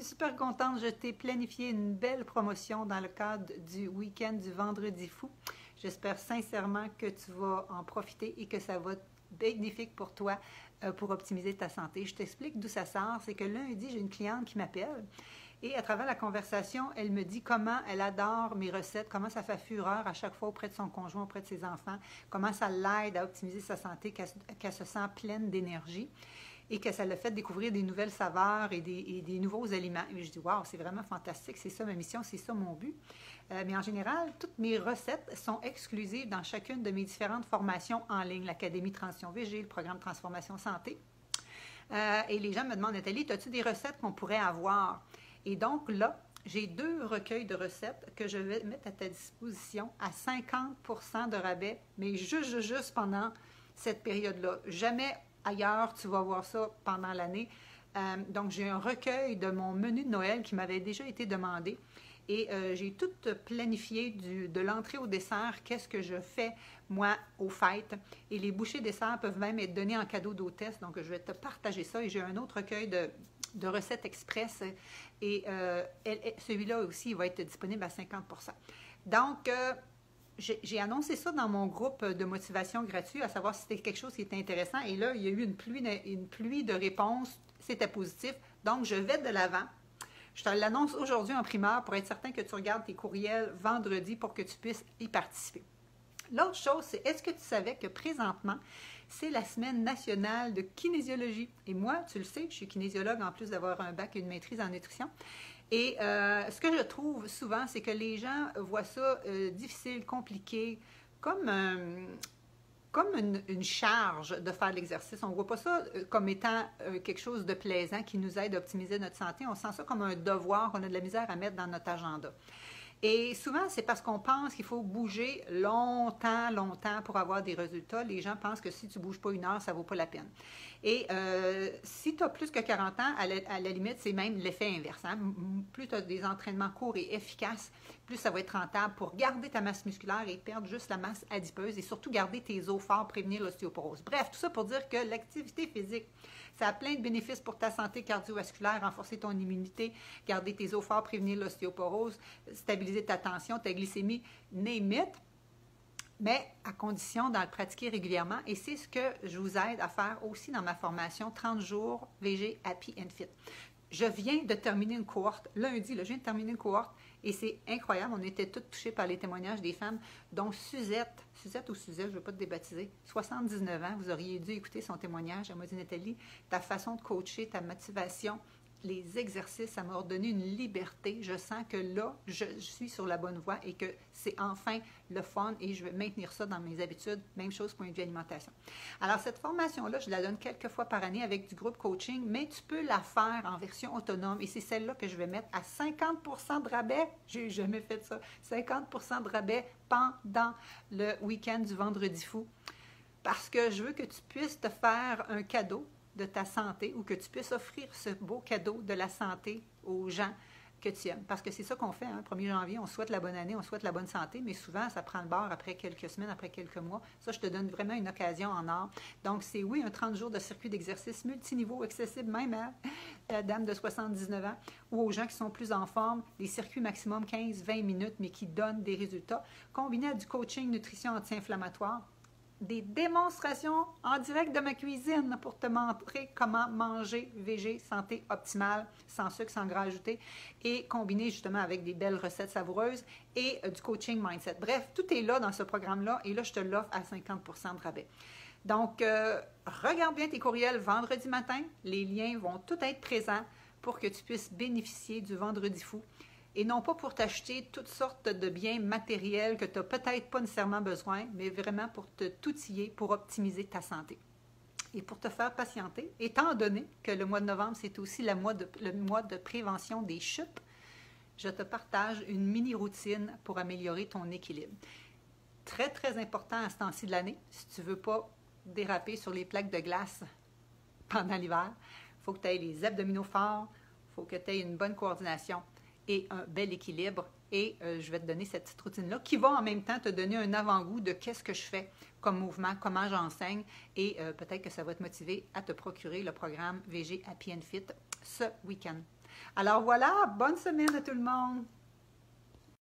suis super contente. Je t'ai planifié une belle promotion dans le cadre du week-end du Vendredi fou. J'espère sincèrement que tu vas en profiter et que ça va être bénéfique pour toi pour optimiser ta santé. Je t'explique d'où ça sort. C'est que lundi, j'ai une cliente qui m'appelle et à travers la conversation, elle me dit comment elle adore mes recettes, comment ça fait fureur à chaque fois auprès de son conjoint, auprès de ses enfants, comment ça l'aide à optimiser sa santé, qu'elle se sent pleine d'énergie et que ça l'a fait découvrir des nouvelles saveurs et des nouveaux aliments. Et je dis, waouh, c'est vraiment fantastique, c'est ça ma mission, c'est ça mon but. Mais en général, toutes mes recettes sont exclusives dans chacune de mes différentes formations en ligne, l'Académie Transition VG, le programme Transformation Santé. Et les gens me demandent, Nathalie, as-tu des recettes qu'on pourrait avoir? Et donc là, j'ai 2 recueils de recettes que je vais mettre à ta disposition à 50% de rabais, mais juste pendant cette période-là. Jamais ailleurs, tu vas voir ça pendant l'année. Donc, j'ai un recueil de mon menu de Noël qui m'avait déjà été demandé. Et j'ai tout planifié de l'entrée au dessert, qu'est-ce que je fais, moi, aux fêtes. Et les bouchées dessert peuvent même être données en cadeau d'hôtesse. Donc, je vais te partager ça. Et j'ai un autre recueil de recettes express. Et celui-là aussi, il va être disponible à 50%. Donc, j'ai annoncé ça dans mon groupe de motivation gratuit, à savoir si c'était quelque chose qui était intéressant. Et là, il y a eu une pluie de réponses. C'était positif. Donc, je vais de l'avant. Je te l'annonce aujourd'hui en primeur pour être certain que tu regardes tes courriels vendredi pour que tu puisses y participer. L'autre chose, c'est est-ce que tu savais que présentement, c'est la semaine nationale de kinésiologie? Et moi, tu le sais, je suis kinésiologue en plus d'avoir un bac et une maîtrise en nutrition. Et ce que je trouve souvent, c'est que les gens voient ça difficile, compliqué, comme une charge de faire de l'exercice. On ne voit pas ça comme étant quelque chose de plaisant qui nous aide à optimiser notre santé. On sent ça comme un devoir qu'on a de la misère à mettre dans notre agenda. Et souvent, c'est parce qu'on pense qu'il faut bouger longtemps pour avoir des résultats. Les gens pensent que si tu ne bouges pas 1 heure, ça ne vaut pas la peine. Et si tu as plus que 40 ans, à la limite, c'est même l'effet inverse. Hein? Plus tu as des entraînements courts et efficaces, plus ça va être rentable pour garder ta masse musculaire et perdre juste la masse adipeuse et surtout garder tes os forts, prévenir l'ostéoporose. Bref, tout ça pour dire que l'activité physique, ça a plein de bénéfices pour ta santé cardiovasculaire, renforcer ton immunité, garder tes os forts, prévenir l'ostéoporose, stabiliser ta tension, ta glycémie, name it, mais à condition d'en le pratiquer régulièrement. Et c'est ce que je vous aide à faire aussi dans ma formation 30 jours VG Happy and Fit. Je viens de terminer une cohorte, lundi, là, je viens de terminer une cohorte et c'est incroyable. On était tous touchés par les témoignages des femmes, dont Suzette ou Suzette, je ne veux pas te débaptiser, 79 ans, vous auriez dû écouter son témoignage. Elle m'a dit, Nathalie, ta façon de coacher, ta motivation, les exercices, ça m'a redonné une liberté. Je sens que là, je suis sur la bonne voie et que c'est enfin le fun et je vais maintenir ça dans mes habitudes. Même chose point de vue alimentation. Alors, cette formation-là, je la donne quelques fois par année avec du groupe coaching, mais tu peux la faire en version autonome et c'est celle-là que je vais mettre à 50% de rabais. J'ai jamais fait ça. 50% de rabais pendant le week-end du Vendredi fou parce que je veux que tu puisses te faire un cadeau de ta santé ou que tu puisses offrir ce beau cadeau de la santé aux gens que tu aimes. Parce que c'est ça qu'on fait, hein, 1er janvier, on souhaite la bonne année, on souhaite la bonne santé, mais souvent, ça prend le bord après quelques semaines, après quelques mois. Ça, je te donne vraiment une occasion en or. Donc, c'est oui, un 30 jours de circuit d'exercice multiniveau, accessible même à la dame de 79 ans ou aux gens qui sont plus en forme, des circuits maximum 15-20 minutes, mais qui donnent des résultats, combinés à du coaching nutrition anti-inflammatoire, des démonstrations en direct de ma cuisine pour te montrer comment manger VG santé optimale, sans sucre, sans gras ajouté, et combiné justement avec des belles recettes savoureuses et du coaching mindset. Bref, tout est là dans ce programme-là et là, je te l'offre à 50% de rabais. Donc, regarde bien tes courriels vendredi matin. Les liens vont tous être présents pour que tu puisses bénéficier du Vendredi fou. Et non pas pour t'acheter toutes sortes de biens matériels que tu n'as peut-être pas nécessairement besoin, mais vraiment pour t'outiller, pour optimiser ta santé. Et pour te faire patienter, étant donné que le mois de novembre, c'est aussi le mois de prévention des chutes, je te partage une mini-routine pour améliorer ton équilibre. Très, très important à ce temps-ci de l'année, si tu ne veux pas déraper sur les plaques de glace pendant l'hiver, il faut que tu aies les abdominaux forts, il faut que tu aies une bonne coordination et un bel équilibre. Et je vais te donner cette petite routine-là qui va en même temps te donner un avant-goût de qu'est-ce que je fais comme mouvement, comment j'enseigne et peut-être que ça va te motiver à te procurer le programme VG Happy and Fit ce week-end. Alors voilà, bonne semaine à tout le monde.